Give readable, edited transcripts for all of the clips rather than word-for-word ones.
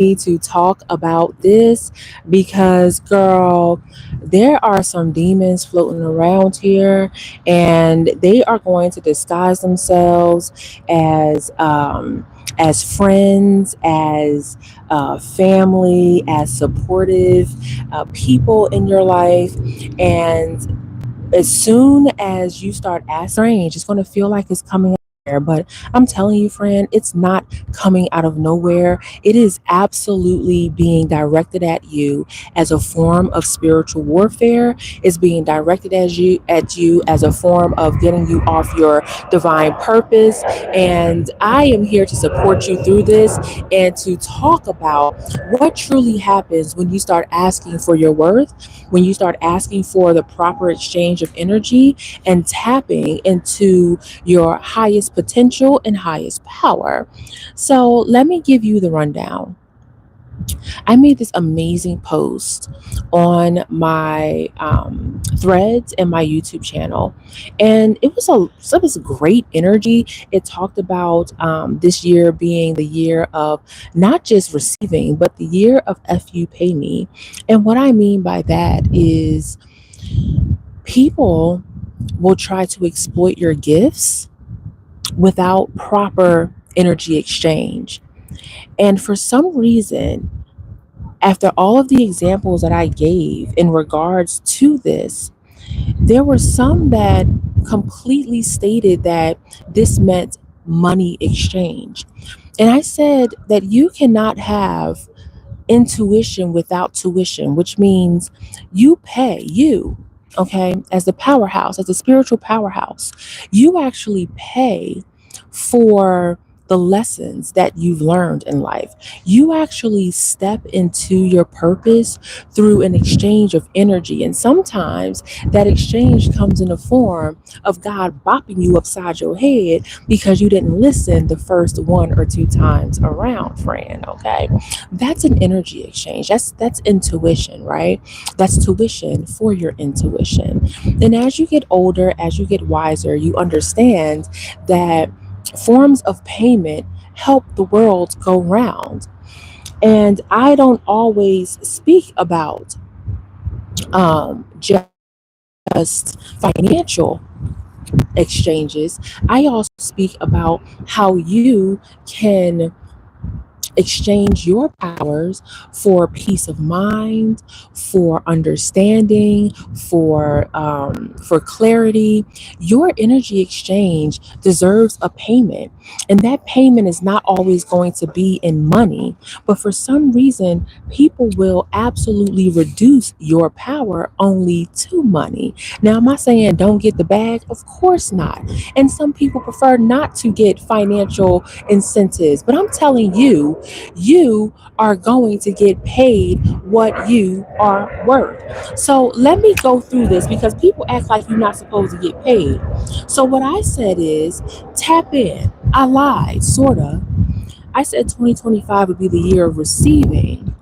to talk about this because, girl, there are some demons floating around here, and they are going to disguise themselves as friends, as family, as supportive people in your life, and as soon as you start acting strange, it's going to feel like it's coming there. But I'm telling you, friend, it's not coming out of nowhere. It is absolutely being directed you as a form of spiritual warfare. It's being directed at you as a form of getting you off your divine purpose. And I am here to support you through this and to talk about what truly happens when you start asking for your worth, when you start asking for the proper exchange of energy and tapping into your highest potential and highest power. So, let me give you the rundown. I made this amazing post on my threads and my YouTube channel, and it was great energy. It talked about this year being the year of not just receiving, but the year of "F you pay me," and what I mean by that is people will try to exploit your gifts without proper energy exchange. And for some reason, after all of the examples that I gave in regards to this, there were some that completely stated that this meant money exchange. And I said that you cannot have intuition without tuition, which means okay, as the powerhouse, as a spiritual powerhouse, you actually pay for the lessons that you've learned in life. You actually step into your purpose through an exchange of energy. And sometimes that exchange comes in the form of God bopping you upside your head because you didn't listen the first one or two times around, friend. Okay. That's an energy exchange. That's intuition, right? That's tuition for your intuition. And as you get older, as you get wiser, you understand that forms of payment help the world go round. And I don't always speak about just financial exchanges. I also speak about how you can exchange your powers for peace of mind, for understanding, for clarity. Your energy exchange deserves a payment, and that payment is not always going to be in money. But for some reason, people will absolutely reduce your power only to money. Now, am I saying don't get the bag? Of course not. And some people prefer not to get financial incentives. But I'm telling you, you are going to get paid what you are worth. So let me go through this because people act like you're not supposed to get paid. So what I said is tap in. I lied, sorta. I said 2025 would be the year of receiving.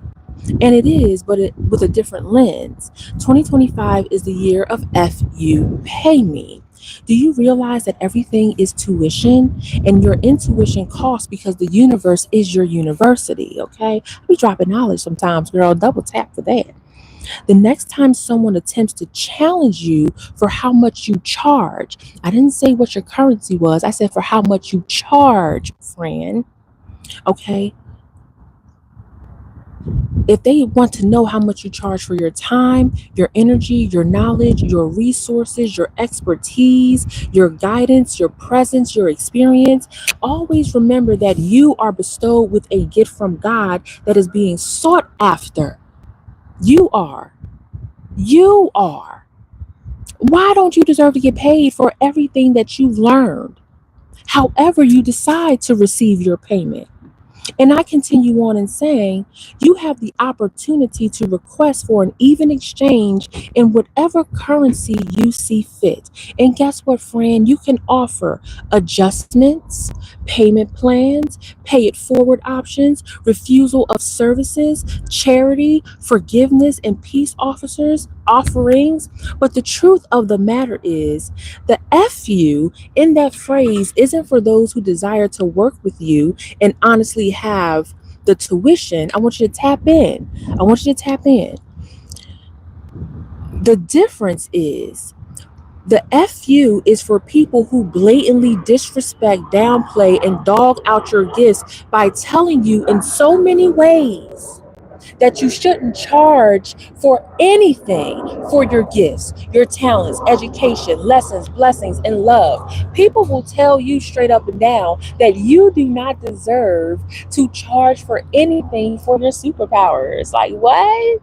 And it is, but with a different lens. 2025 is the year of F you pay me. Do you realize that everything is tuition and your intuition costs because the universe is your university? Okay. I be dropping knowledge sometimes, girl. Double tap for that. The next time someone attempts to challenge you for how much you charge, I didn't say what your currency was. I said for how much you charge, friend. Okay. If they want to know how much you charge for your time, your energy, your knowledge, your resources, your expertise, your guidance, your presence, your experience, always remember that you are bestowed with a gift from God that is being sought after. You are. You are. Why don't you deserve to get paid for everything that you've learned? However, you decide to receive your payment. And I continue on and saying, you have the opportunity to request for an even exchange in whatever currency you see fit. And guess what, friend? You can offer adjustments, payment plans, pay it forward options, refusal of services, charity, forgiveness, and peace offerings. But the truth of the matter is, the F you in that phrase isn't for those who desire to work with you and honestly have the tuition. I want you to tap in. I want you to tap in. The difference is the FU is for people who blatantly disrespect, downplay, and dog out your gifts by telling you in so many ways that you shouldn't charge for anything for your gifts, your talents, education, lessons, blessings, and love. People will tell you straight up and down that you do not deserve to charge for anything for your superpowers. Like, what?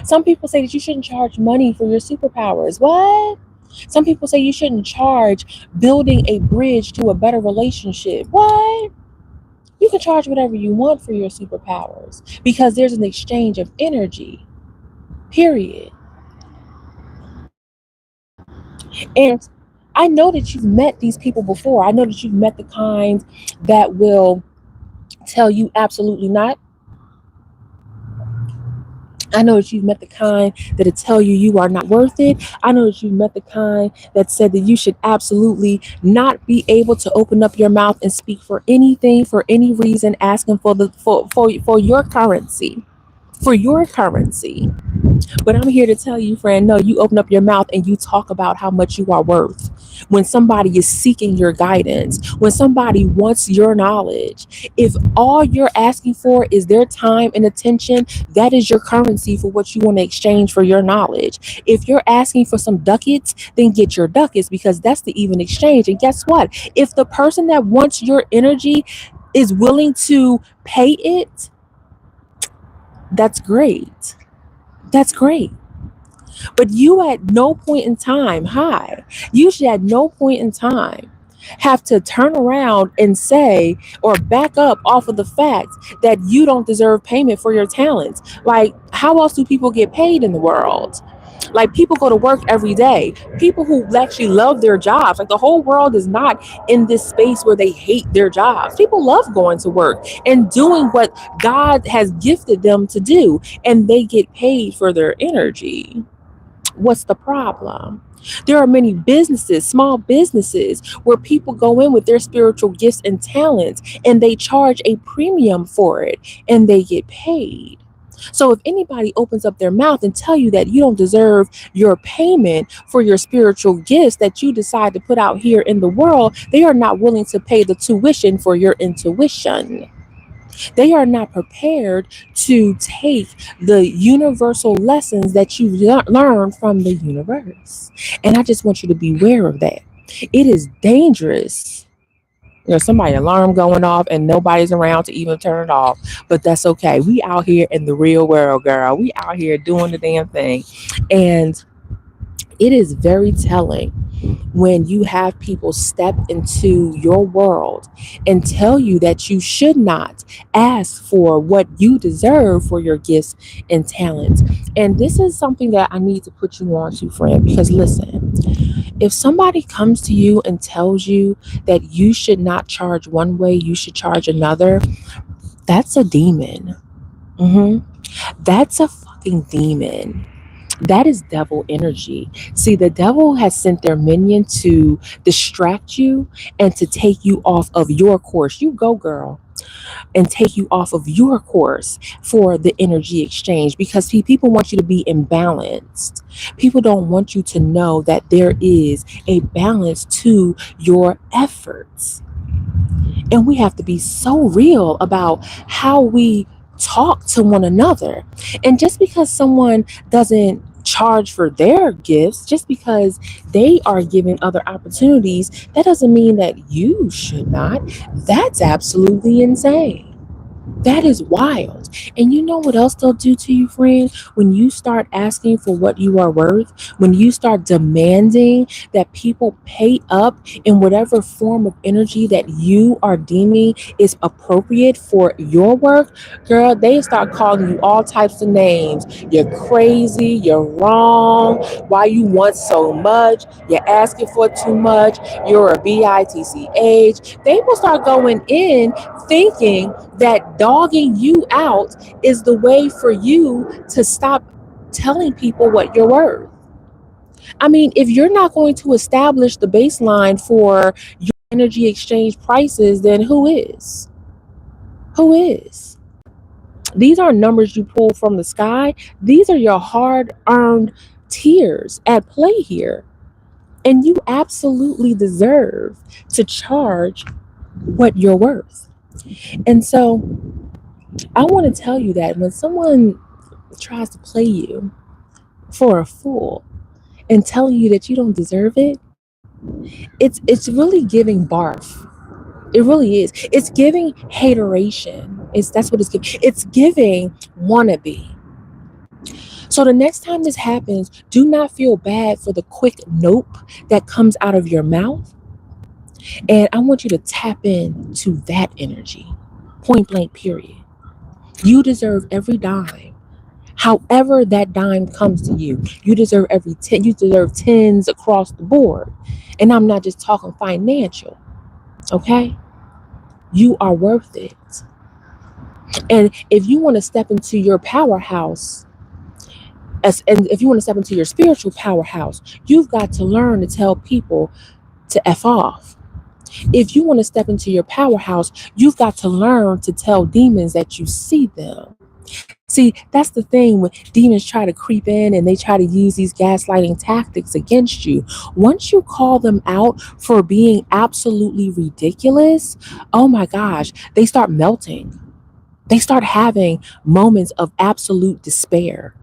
Some people say that you shouldn't charge money for your superpowers. What? Some people say you shouldn't charge building a bridge to a better relationship. What? You can charge whatever you want for your superpowers because there's an exchange of energy, period. And I know that you've met these people before. I know that you've met the kind that will tell you absolutely not. I know that you've met the kind that'll tell you you are not worth it. I know that you've met the kind that said that you should absolutely not be able to open up your mouth and speak for anything, for any reason, asking for for your currency. For your currency. But I'm here to tell you, friend, no, you open up your mouth and you talk about how much you are worth. When somebody is seeking your guidance, when somebody wants your knowledge, if all you're asking for is their time and attention, that is your currency for what you want to exchange for your knowledge. If you're asking for some ducats, then get your ducats because that's the even exchange. And guess what? If the person that wants your energy is willing to pay it, that's great. That's great. But you at no point in time, you should at no point in time have to turn around and say or back up off of the fact that you don't deserve payment for your talents. Like, how else do people get paid in the world? Like, people go to work every day. People who actually love their jobs. Like, the whole world is not in this space where they hate their jobs. People love going to work and doing what God has gifted them to do, and they get paid for their energy. What's the problem? There are many businesses, small businesses, where people go in with their spiritual gifts and talents and they charge a premium for it and they get paid. So if anybody opens up their mouth and tell you that you don't deserve your payment for your spiritual gifts that you decide to put out here in the world, they are not willing to pay the tuition for your intuition. They are not prepared to take the universal lessons that you learned from the universe. And I just want you to be aware of that. It is dangerous. There's somebody alarm going off and nobody's around to even turn it off. But that's okay. We out here in the real world, girl. We out here doing the damn thing. And it is very telling when you have people step into your world and tell you that you should not ask for what you deserve for your gifts and talents. And this is something that I need to put you on to, friend, because listen, if somebody comes to you and tells you that you should not charge one way, you should charge another, that's a demon. hmm That's a fucking demon. That is devil energy. See, the devil has sent their minion to distract you and to take you off of your course. You go, girl, and take you off of your course for the energy exchange because people want you to be imbalanced. People don't want you to know that there is a balance to your efforts. And we have to be so real about how we talk to one another. And just because someone doesn't charge for their gifts, just because they are given other opportunities, that doesn't mean that you should not. That's absolutely insane. That is wild. And you know what else they'll do to you, friend? When you start asking for what you are worth, when you start demanding that people pay up in whatever form of energy that you are deeming is appropriate for your work, girl, they start calling you all types of names. You're crazy, you're wrong, why you want so much, you're asking for too much, you're a bitch. They will start going in thinking that dogging you out is the way for you to stop telling people what you're worth. I mean, if you're not going to establish the baseline for your energy exchange prices, then who is? Who is? These aren't numbers you pull from the sky. These are your hard earned tears at play here. And you absolutely deserve to charge what you're worth. And so I want to tell you that when someone tries to play you for a fool and telling you that you don't deserve it, it's really giving barf. It really is. It's giving hateration. That's what it's giving. It's giving wannabe. So the next time this happens, do not feel bad for the quick nope that comes out of your mouth. And I want you to tap in to that energy. Point blank, period. You deserve every dime. However that dime comes to you, you deserve every 10. You deserve tens across the board. And I'm not just talking financial, okay? You are worth it. And if you want to step into your powerhouse, and if you want to step into your spiritual powerhouse, you've got to learn to tell people to F off. If you want to step into your powerhouse, you've got to learn to tell demons that you see them. See, that's the thing when demons try to creep in and they try to use these gaslighting tactics against you. Once you call them out for being absolutely ridiculous, oh my gosh, they start melting. They start having moments of absolute despair.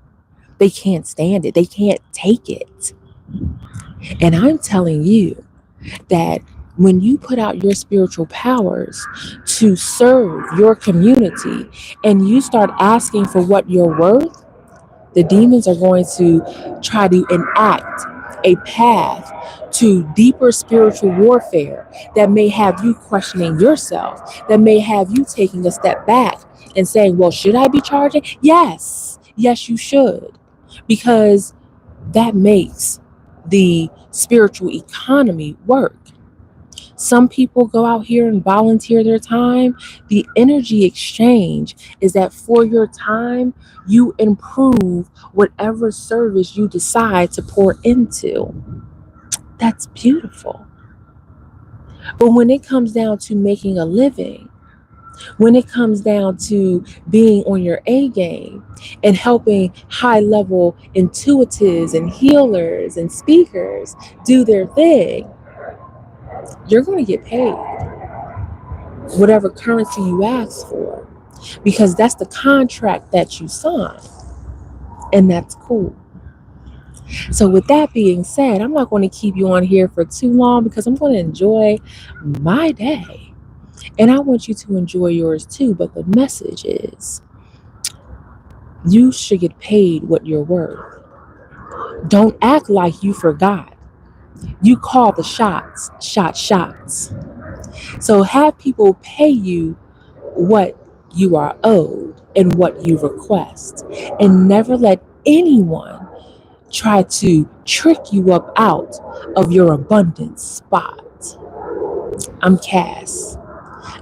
They can't stand it. They can't take it. And I'm telling you that when you put out your spiritual powers to serve your community and you start asking for what you're worth, the demons are going to try to enact a path to deeper spiritual warfare that may have you questioning yourself, that may have you taking a step back and saying, well, should I be charging? Yes, you should, because that makes the spiritual economy work. Some people go out here and volunteer their time. The energy exchange is that for your time, you improve whatever service you decide to pour into. That's beautiful. But when it comes down to making a living, when it comes down to being on your A game and helping high level intuitives and healers and speakers do their thing, you're going to get paid whatever currency you ask for, because that's the contract that you sign, and that's cool. So with that being said, I'm not going to keep you on here for too long because I'm going to enjoy my day, and I want you to enjoy yours too. But the message is, you should get paid what you're worth. Don't act like you forgot. You call the shots. So have people pay you what you are owed and what you request, and never let anyone try to trick you up out of your abundance spot. I'm Cass.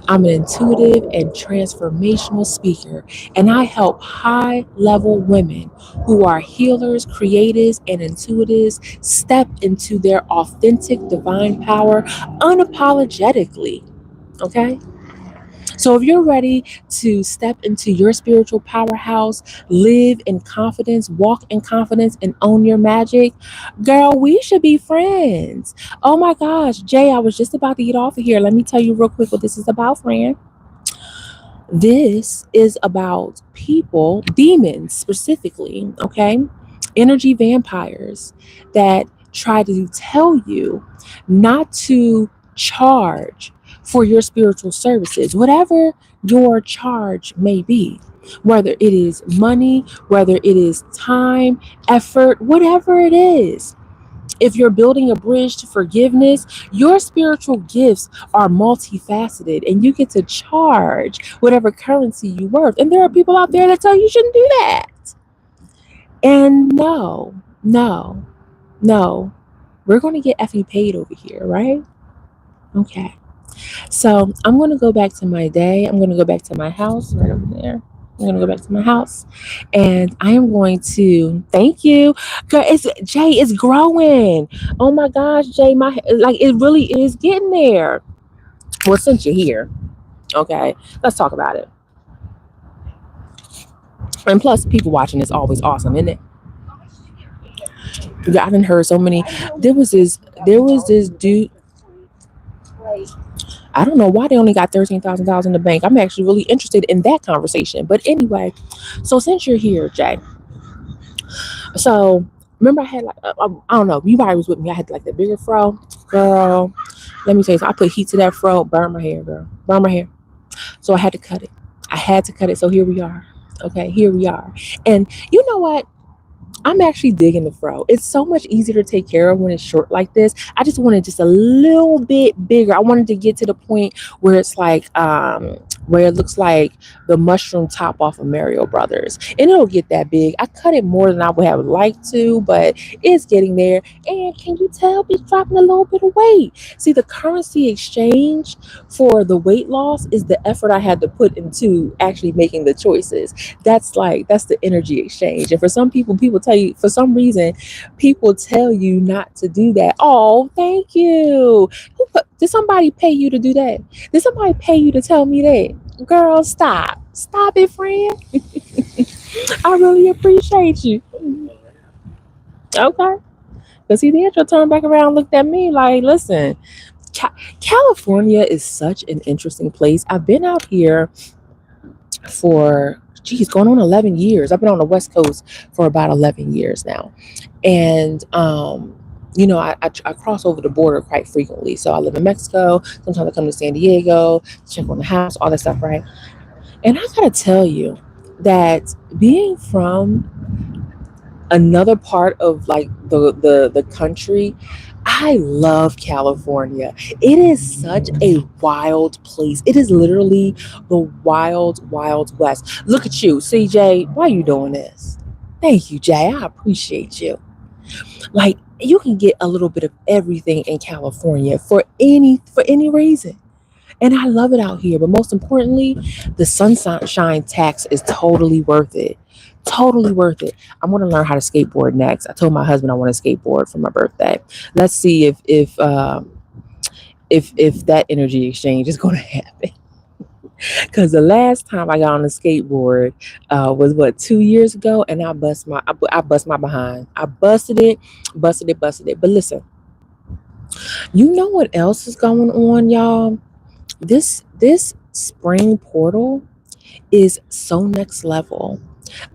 I'm an intuitive and transformational speaker, and I help high level women who are healers, creatives, and intuitives step into their authentic divine power unapologetically. Okay? So if you're ready to step into your spiritual powerhouse, live in confidence, walk in confidence, and own your magic, girl, we should be friends. Oh my gosh, Jay, I was just about to get off of here. Let me tell you real quick what this is about, friend. This is about people, demons specifically, okay? Energy vampires that try to tell you not to charge for your spiritual services, whatever your charge may be, whether it is money, whether it is time, effort, whatever it is. If you're building a bridge to forgiveness, your spiritual gifts are multifaceted and you get to charge whatever currency you worth. And there are people out there that tell you shouldn't do that. And no, we're going to get effing paid over here, right? Okay. So I'm going to go back to my day. I'm going to go back to my house right over there. I'm going to go back to my house and I am going to thank you. Girl, Jay, it's growing. Oh my gosh, Jay, it really is getting there. Well, since you're here, okay, let's talk about it. And plus, people watching is always awesome, isn't it? I done heard so many. There was this dude. I don't know why they only got $13,000 in the bank. I'm actually really interested in that conversation. But anyway, so since you're here, Jay, so remember I had like I don't know, you probably was with me. I had like the bigger fro, girl. Let me tell you, so I put heat to that fro, burn my hair, girl, burn my hair. So I had to cut it. I had to cut it. So here we are. Okay, here we are. And you know what? I'm actually digging the fro. It's so much easier to take care of when it's short like this. I just wanted just a little bit bigger. I wanted to get to the point where it's like where it looks like the mushroom top off of Mario Brothers. And it'll get that big. I cut it more than I would have liked to, but it's getting there. And can you tell it's dropping a little bit of weight? See, the currency exchange for the weight loss is the effort I had to put into actually making the choices. That's the energy exchange. And for some people, people tell you, for some reason, people tell you not to do that. Oh, thank you. Did somebody pay you to do that? Did somebody pay you to tell me that? Girl, stop it, friend. I really appreciate you. Okay. Because he did your turn back around and looked at me like, listen, California is such an interesting place. I've been out here for, geez, going on 11 years. I've been on the West Coast for about 11 years now. And, I cross over the border quite frequently. So I live in Mexico. Sometimes I come to San Diego, check on the house, all that stuff, right? And I gotta tell you that being from another part of like the country, I love California. It is such a wild place. It is literally the wild west. Look at you, CJ. Why are you doing this? Thank you, Jay. I appreciate you. Like, you can get a little bit of everything in California for any reason. And I love it out here. But most importantly, the sunshine tax is totally worth it. Totally worth it. I'm gonna learn how to skateboard next. I told my husband I want to skateboard for my birthday. Let's see if that energy exchange is gonna happen. Because the last time I got on a skateboard was what, 2 years ago, and I bust my behind. I busted it. But listen, you know what else is going on, y'all? This spring portal is so next level.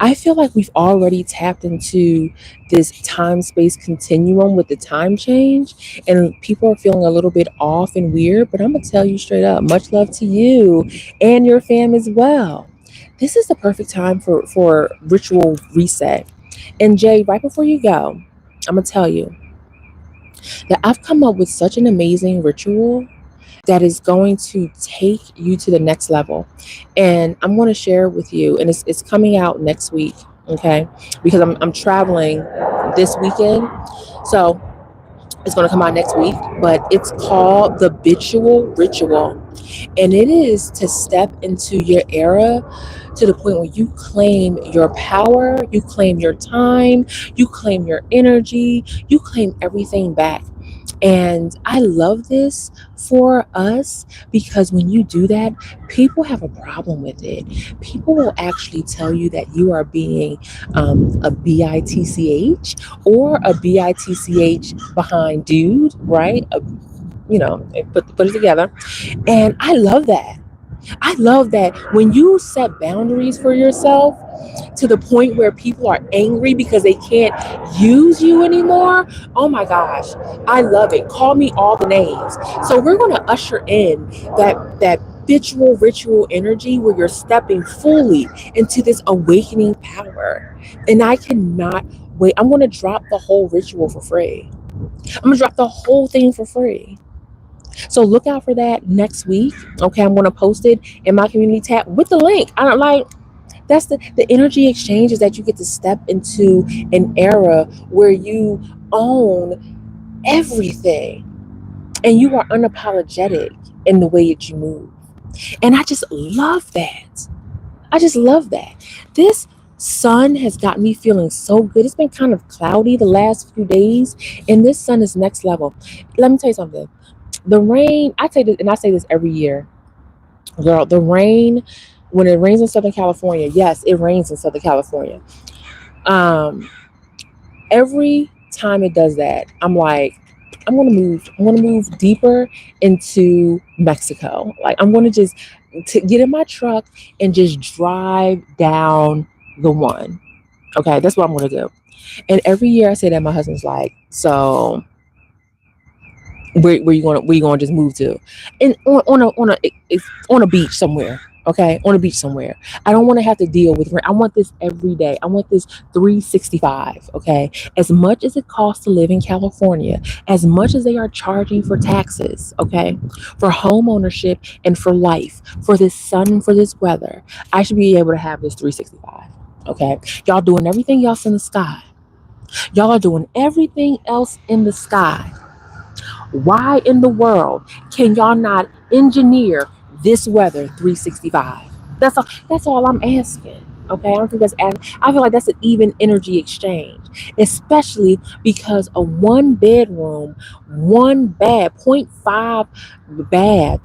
I feel like we've already tapped into this time space continuum with the time change, and people are feeling a little bit off and weird. But I'm gonna tell you straight up, much love to you and your fam as well. This is the perfect time for ritual reset. And Jay, right before you go, I'm gonna tell you that I've come up with such an amazing ritual that is going to take you to the next level. And I'm going to share it with you. And it's coming out next week, okay? Because I'm traveling this weekend. So it's going to come out next week. But it's called the Habitual Ritual. And it is to step into your era to the point where you claim your power, you claim your time, you claim your energy, you claim everything back. And I love this for us because when you do that, people have a problem with it. People will actually tell you that you are being a bitch or a bitch behind dude, right? Put it together. And I love that. I love that when you set boundaries for yourself to the point where people are angry because they can't use you anymore. Oh my gosh, I love it. Call me all the names. So we're going to usher in that habitual ritual energy where you're stepping fully into this awakening power. And I cannot wait. I'm going to drop the whole ritual for free. I'm going to drop the whole thing for free. So look out for that next week. Okay, I'm gonna post it in my community tab with the link. I don't like that's the energy exchanges that you get to step into an era where you own everything and you are unapologetic in the way that you move. And I just love that. I just love that. This sun has got me feeling so good. It's been kind of cloudy the last few days, and this sun is next level. Let me tell you something. The rain, I say this, and I say this every year, girl. The rain when it rains in Southern California, yes, it rains in Southern California. Um, every time it does that, I'm like, I'm gonna move. I'm gonna move deeper into Mexico. Like I'm gonna just get in my truck and just drive down the one. Okay, that's what I'm gonna do. And every year I say that, my husband's like, so where you gonna just move to, and on a beach somewhere. Okay, on a beach somewhere. I don't want to have to deal with rent. I want this every day. I want this 365. Okay, as much as it costs to live in California, as much as they are charging for taxes, okay, for home ownership and for life, for this sun and for this weather, I should be able to have this 365. Okay, y'all doing everything else in the sky. Y'all are doing everything else in the sky. Why in the world can y'all not engineer this weather 365? That's all I'm asking. Okay, I don't think I feel like that's an even energy exchange, especially because a one bedroom, one bath, point 0.5 bath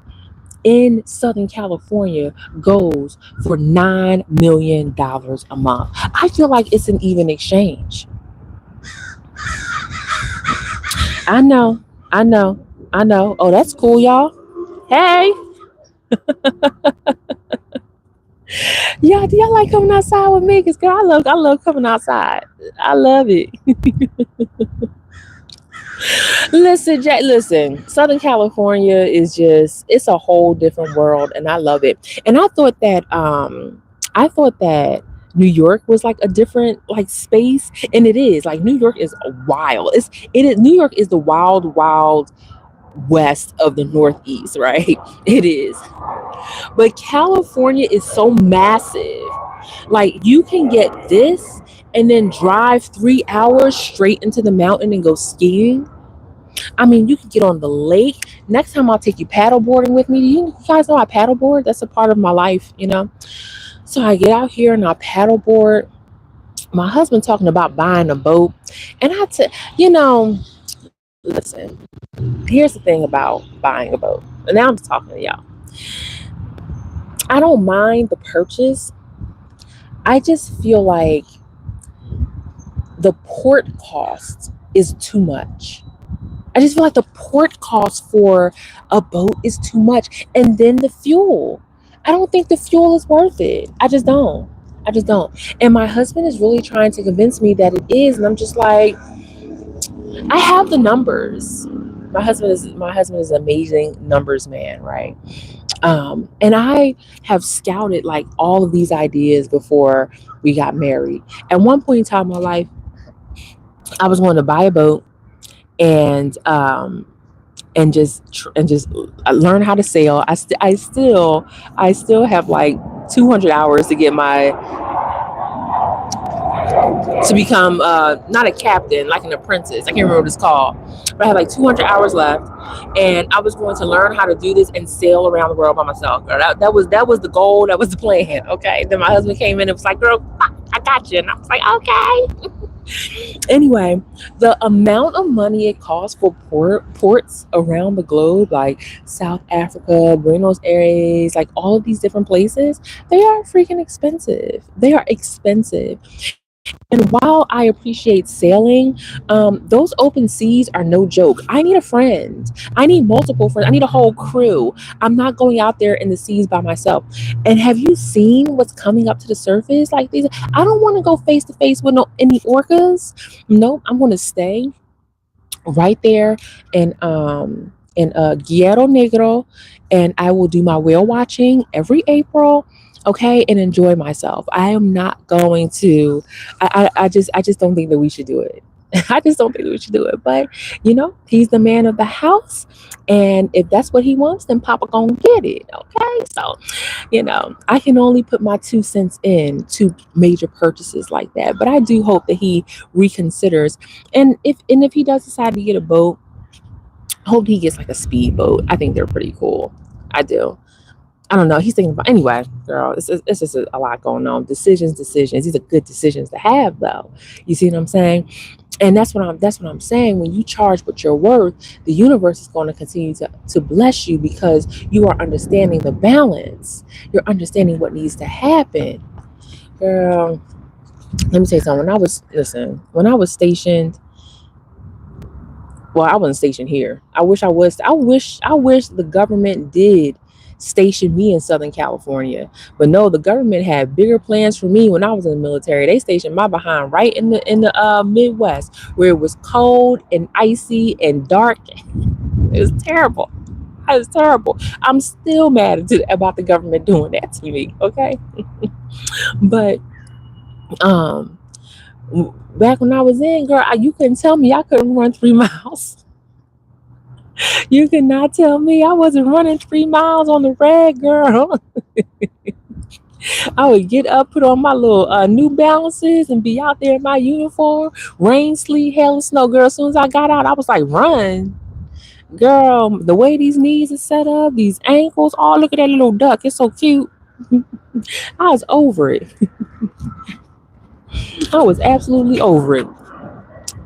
in Southern California goes for $9 million a month. I feel like it's an even exchange. I know, I know, I know. Oh, that's cool, y'all. Hey, y'all, do y'all like coming outside with me? Cause girl, I love coming outside. I love it. Listen, Jack. Listen, Southern California is it's a whole different world, and I love it. And I thought that New York was like a different like space, and it is. Like New York is wild. It is New York is the wild, wild west of the Northeast, right? It is. But California is so massive. Like you can get this and then drive 3 hours straight into the mountain and go skiing. I mean, you can get on the lake. Next time I'll take you paddleboarding with me. Do you guys know I paddleboard? That's a part of my life. So I get out here and I paddleboard. My husband talking about buying a boat. And listen, here's the thing about buying a boat. And now I'm just talking to y'all. I don't mind the purchase. I just feel like the port cost is too much. I just feel like the port cost for a boat is too much. And then the fuel. I don't think the fuel is worth it. I just don't. I just don't. And my husband is really trying to convince me that it is. And I'm just like, I have the numbers. My husband is an amazing numbers man, right? And I have scouted like all of these ideas before we got married. At one point in time in my life, I was going to buy a boat and just learn how to sail. I still have like 200 hours to get my to become not a captain, like an apprentice. I can't remember what it's called, but I have like 200 hours left, and I was going to learn how to do this and sail around the world by myself. Girl, that was the goal. That was the plan. Okay. Then my husband came in and was like, "Girl, I got you," and I was like, "Okay." Anyway, the amount of money it costs for ports around the globe, like South Africa, Buenos Aires, like all of these different places, they are freaking expensive. They are expensive. And while I appreciate sailing, those open seas are no joke. I need a friend. I need multiple friends. I need a whole crew. I'm not going out there in the seas by myself. And have you seen what's coming up to the surface? Like these, I don't want to go face to face with any orcas. No, I'm going to stay right there in Guerrero Negro, and I will do my whale watching every April. Okay, and enjoy myself. I am not going to. I just don't think that we should do it. I just don't think that we should do it. But he's the man of the house, and if that's what he wants, then Papa gonna get it. Okay, so I can only put my 2 cents in to major purchases like that. But I do hope that he reconsiders, and if he does decide to get a boat, I hope he gets like a speedboat. I think they're pretty cool. I do. I don't know. He's thinking about anyway, girl. It's just a lot going on. Decisions. These are good decisions to have, though. You see what I'm saying? And that's what I'm saying. When you charge what you're worth, the universe is going to continue to bless you because you are understanding the balance. You're understanding what needs to happen, girl. Let me tell you something. When I was stationed. Well, I wasn't stationed here. I wish I was. I wish the government did station me in Southern California. But no, the government had bigger plans for me when I was in the military. They stationed my behind right in the Midwest, where it was cold and icy and dark. It was terrible. It was terrible. I'm still mad about the government doing that to me. Okay, but um, back when I was in, girl, you couldn't tell me I couldn't run 3 miles. You cannot tell me I wasn't running 3 miles on the rag, girl. I would get up, put on my little New Balances, and be out there in my uniform, rain, sleet, hail, and snow. Girl, as soon as I got out, I was like, run. Girl, the way these knees are set up, these ankles, oh, look at that little duck. It's so cute. I was over it. I was absolutely over it.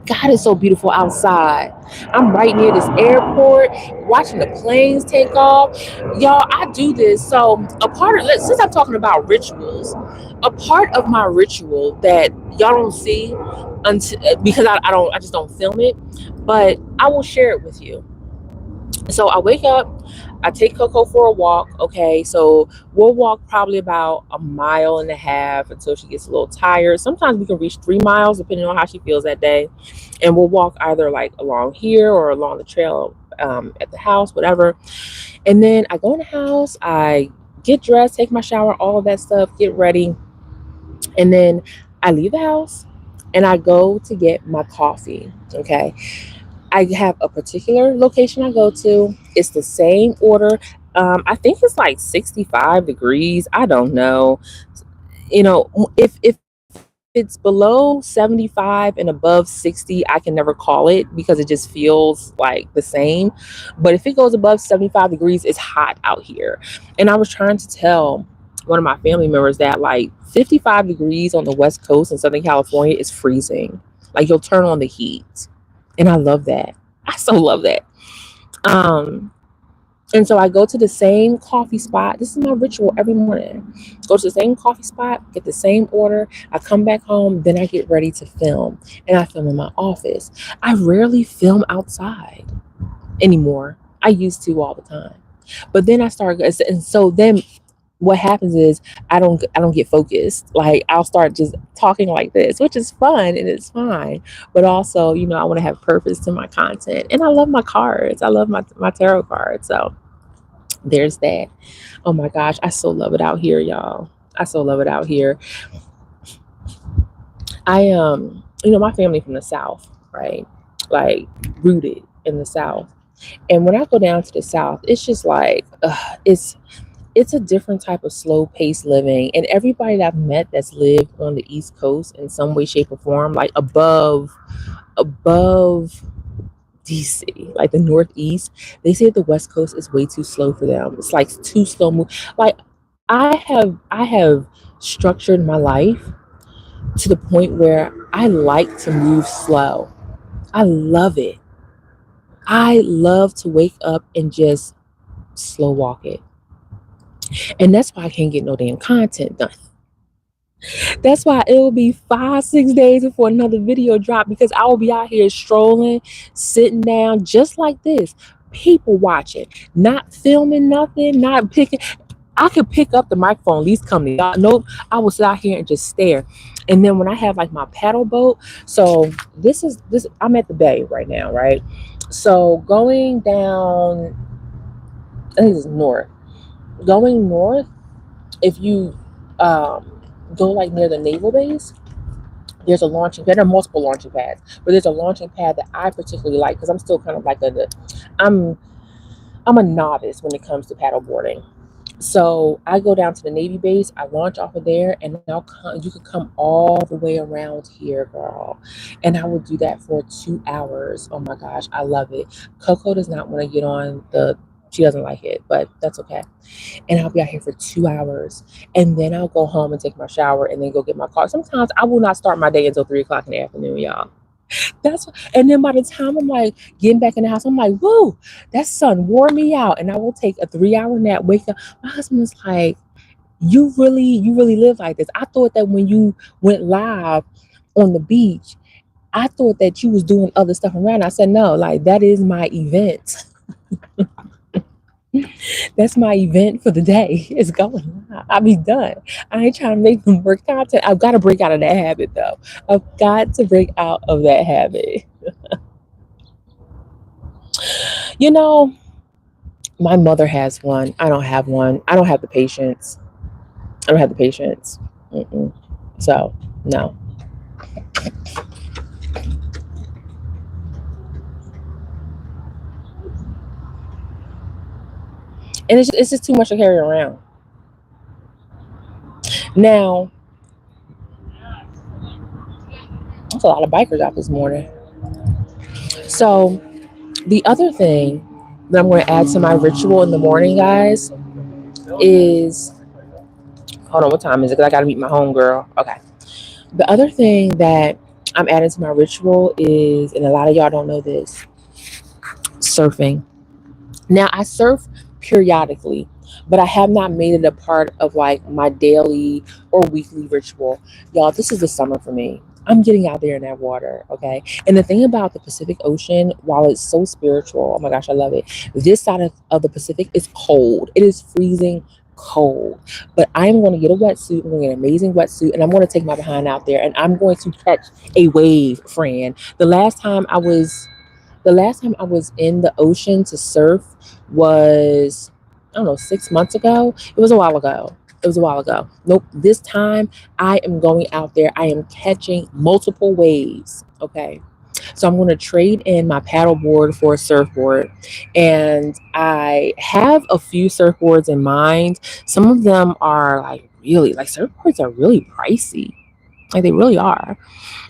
God, it's so beautiful outside. I'm right near this airport, watching the planes take off. Y'all, I do this. So, since I'm talking about rituals, a part of my ritual that y'all don't see until because I just don't film it, but I will share it with you. So I wake up, I take Coco for a walk. Okay, so we'll walk probably about a mile and a half until she gets a little tired. Sometimes we can reach 3 miles depending on how she feels that day, and we'll walk either like along here or along the trail at the house, whatever. And then I go in the house, I get dressed, take my shower, all of that stuff, get ready, and then I leave the house and I go to get my coffee. Okay, I have a particular location I go to. It's the same order. I think it's like 65 degrees. I don't know. If it's below 75 and above 60, I can never call it because it just feels like the same. But if it goes above 75 degrees, it's hot out here. And I was trying to tell one of my family members that like 55 degrees on the West Coast in Southern California is freezing. Like you'll turn on the heat. And I love that. I so love that. Um, and so I go to the same coffee spot. This is my ritual every morning. Go to the same coffee spot, get the same order. I come back home, then I get ready to film. And I film in my office. I rarely film outside anymore. I used to all the time. But then and so then what happens is I don't get focused. Like I'll start just talking like this, which is fun and it's fine. But also, I want to have purpose to my content. And I love my cards. I love my tarot cards. So there's that. Oh my gosh, I so love it out here, y'all. I so love it out here. My family from the South, right? Like rooted in the South. And when I go down to the South, it's just like it's a different type of slow paced living. And everybody that I've met that's lived on the East Coast in some way, shape, or form, like above DC, like the Northeast, they say the West Coast is way too slow for them. It's like too slow move. Like I have structured my life to the point where I like to move slow. I love it. I love to wake up and just slow walk it. And that's why I can't get no damn content done. That's why it'll be 5, 6 days before another video drop because I will be out here strolling, sitting down just like this, people watching, not filming nothing, not picking. I could pick up the microphone, at least come to y'all. Nope, I will sit out here and just stare. And then when I have like my paddle boat, so this. I'm at the bay right now, right? So going down, I think it's north. Going north, if you go like near the naval base, there's a launching pad. There are multiple launching pads, but there's a launching pad that I particularly like because I'm still kind of like I'm a novice when it comes to paddle boarding. So I go down to the Navy base, I launch off of there, and you could come all the way around here, girl. And I will do that for 2 hours. Oh my gosh, I love it. Coco does not want to get on the She doesn't like it, but that's okay. And I'll be out here for 2 hours, and then I'll go home and take my shower, and then go get my car. Sometimes I will not start my day until 3 o'clock in the afternoon, y'all. And then by the time I'm like getting back in the house, I'm like, woo, that sun wore me out, and I will take a 3 hour nap. Wake up. My husband was like, you really live like this. I thought that when you went live on the beach, I thought that you was doing other stuff around. I said, no, like that is my event. That's my event for the day. It's going live. I'll be done. I ain't trying to make them more content. I've got to break out of that habit though. I've got to break out of that habit. You know, my mother has one. I don't have one. I don't have the patience. I don't have the patience. Mm-mm. So, no. And it's just too much to carry around. Now, there's a lot of bikers out this morning. So, the other thing that I'm going to add to my ritual in the morning, guys, is hold on, what time is it? Because I got to meet my homegirl. Okay. The other thing that I'm adding to my ritual is, and a lot of y'all don't know this, surfing. Now, I surf periodically, but I have not made it a part of like my daily or weekly ritual. Y'all, this is the summer for me. I'm getting out there in that water, okay? And the thing about the Pacific Ocean, while it's so spiritual, oh my gosh, I love it. This side of the Pacific is cold. It is freezing cold. But I'm going to get a wetsuit. I'm going to get an amazing wetsuit, and I'm going to take my behind out there, and I'm going to catch a wave, friend. The last time I was in the ocean to surf was, I don't know, 6 months ago. It was a while ago. It was a while ago. Nope. This time I am going out there. I am catching multiple waves. Okay. So I'm going to trade in my paddleboard for a surfboard. And I have a few surfboards in mind. Some of them are like really, like surfboards are really pricey. Like they really are.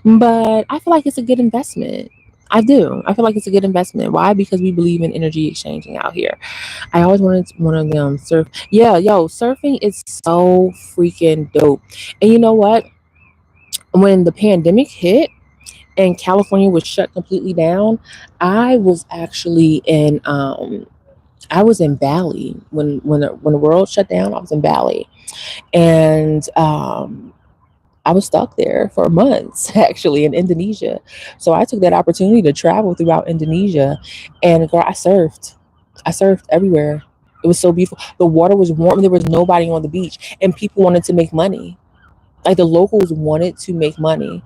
But I feel like it's a good investment. I do. I feel like it's a good investment. Why? Because we believe in energy exchanging out here. I always wanted one of them surf. Yeah, yo, surfing is so freaking dope. And you know what? When the pandemic hit and California was shut completely down, I was actually in I was in Bali when the world shut down. I was in Bali, and I was stuck there for months actually in Indonesia. So I took that opportunity to travel throughout Indonesia, and girl, I surfed. I surfed everywhere. It was so beautiful. The water was warm. There was nobody on the beach, and people wanted to make money. Like the locals wanted to make money.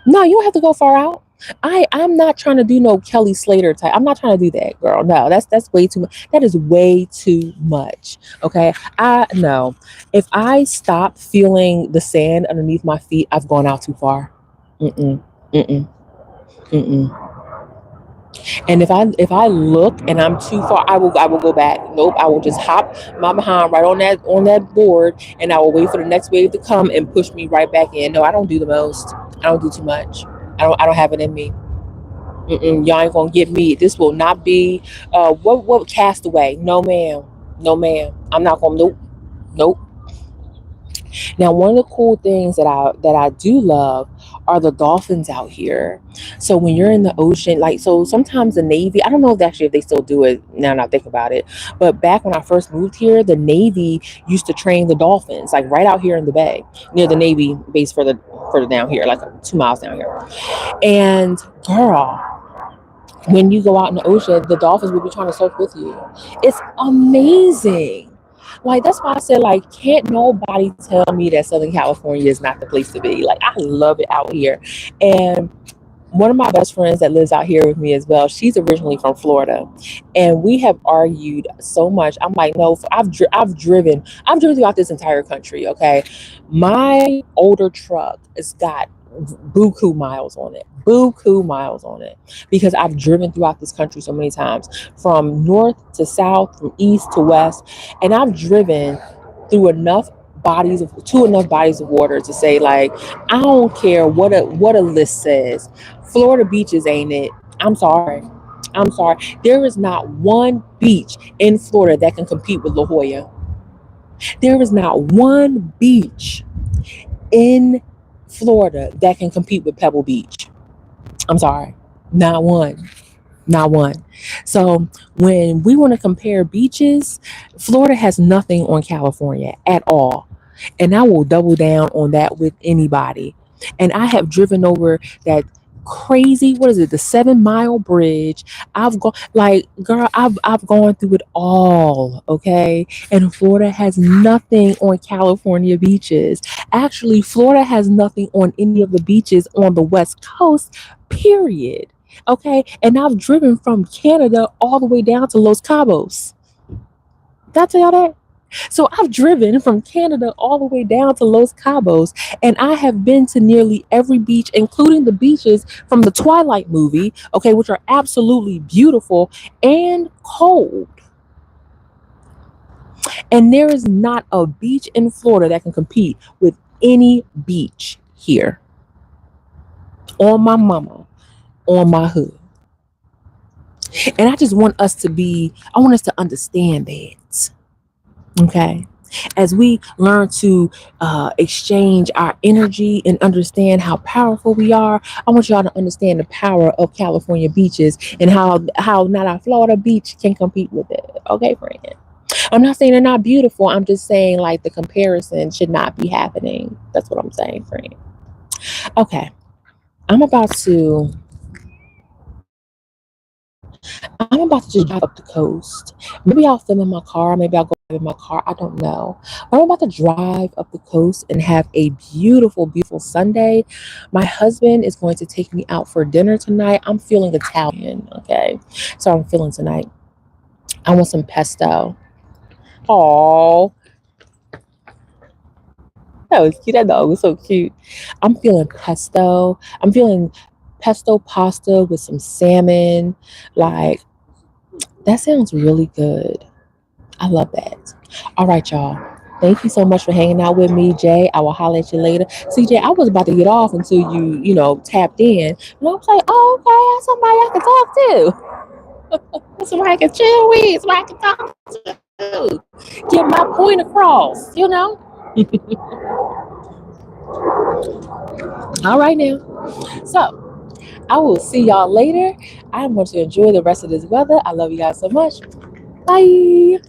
No, you don't have to go far out. I'm not trying to do no Kelly Slater type. I'm not trying to do that, girl. No, that's way too much. That is way too much. Okay. I no. If I stop feeling the sand underneath my feet, I've gone out too far. Mm-mm. Mm-mm. Mm-mm. And if I look and I'm too far, I will go back. Nope, I will just hop my behind right on that board, and I will wait for the next wave to come and push me right back in. No, I don't do the most. I don't do too much. I don't have it in me. Mm-mm, y'all ain't gonna get me. This will not be what castaway. No ma'am. No ma'am. I'm not gonna. Nope. Nope. Now, one of the cool things that I do love are the dolphins out here. So when you're in the ocean, like so sometimes the Navy, I don't know if they still do it now that I think about it, but back when I first moved here, the Navy used to train the dolphins, like right out here in the bay, near the Navy base further down here, like 2 miles down here. And girl, when you go out in the ocean, the dolphins will be trying to surf with you. It's amazing. Like that's why I said, like, can't nobody tell me that Southern California is not the place to be. Like I love it out here. And one of my best friends that lives out here with me as well, she's originally from Florida, and we have argued so much. I'm like, no, I've driven throughout this entire country. Okay, my older truck has got buku miles on it, buku miles on it, because I've driven throughout this country so many times, from north to south, from east to west, and I've driven through enough bodies of water to say, like, I don't care what a list says. Florida beaches ain't it. I'm sorry. I'm sorry. There is not one beach in Florida that can compete with La Jolla. There is not one beach in Florida that can compete with Pebble Beach. I'm sorry. Not one. Not one. So when we want to compare beaches, Florida has nothing on California at all. And I will double down on that with anybody. And I have driven over that crazy, what is it, the 7 Mile bridge. I've gone, like, girl, I've gone through it all. Okay. And Florida has nothing on California beaches. Actually, Florida has nothing on any of the beaches on the West Coast, period. Okay. And I've driven from Canada all the way down to Los Cabos. Did I tell y'all that? So I've driven from Canada all the way down to Los Cabos, and I have been to nearly every beach, including the beaches from the Twilight movie, okay, which are absolutely beautiful and cold. And there is not a beach in Florida that can compete with any beach here. On my mama, on my hood. And I want us to understand that. Okay. As we learn to exchange our energy and understand how powerful we are, I want y'all to understand the power of California beaches and how not our Florida beach can compete with it. Okay, friend. I'm not saying they're not beautiful. I'm just saying like the comparison should not be happening. That's what I'm saying, friend. Okay, I'm about to I'm about to just drive up the coast. Maybe I'll film in my car. Maybe I'll go in my car. I don't know. But I'm about to drive up the coast and have a beautiful, beautiful Sunday. My husband is going to take me out for dinner tonight. I'm feeling Italian. Okay. So I'm feeling tonight. I want some pesto. Oh, that was cute. That dog was so cute. I'm feeling pesto. I'm feeling pesto pasta with some salmon. Like, that sounds really good. I love that. All right, y'all. Thank you so much for hanging out with me, Jay. I will holler at you later. CJ, I was about to get off until tapped in. And I was like, oh, okay, that's somebody I can talk to. That's somebody I can chill with. Somebody I can talk to. Get my point across. All right, now. So I will see y'all later. I'm going to enjoy the rest of this weather. I love you guys so much. Bye.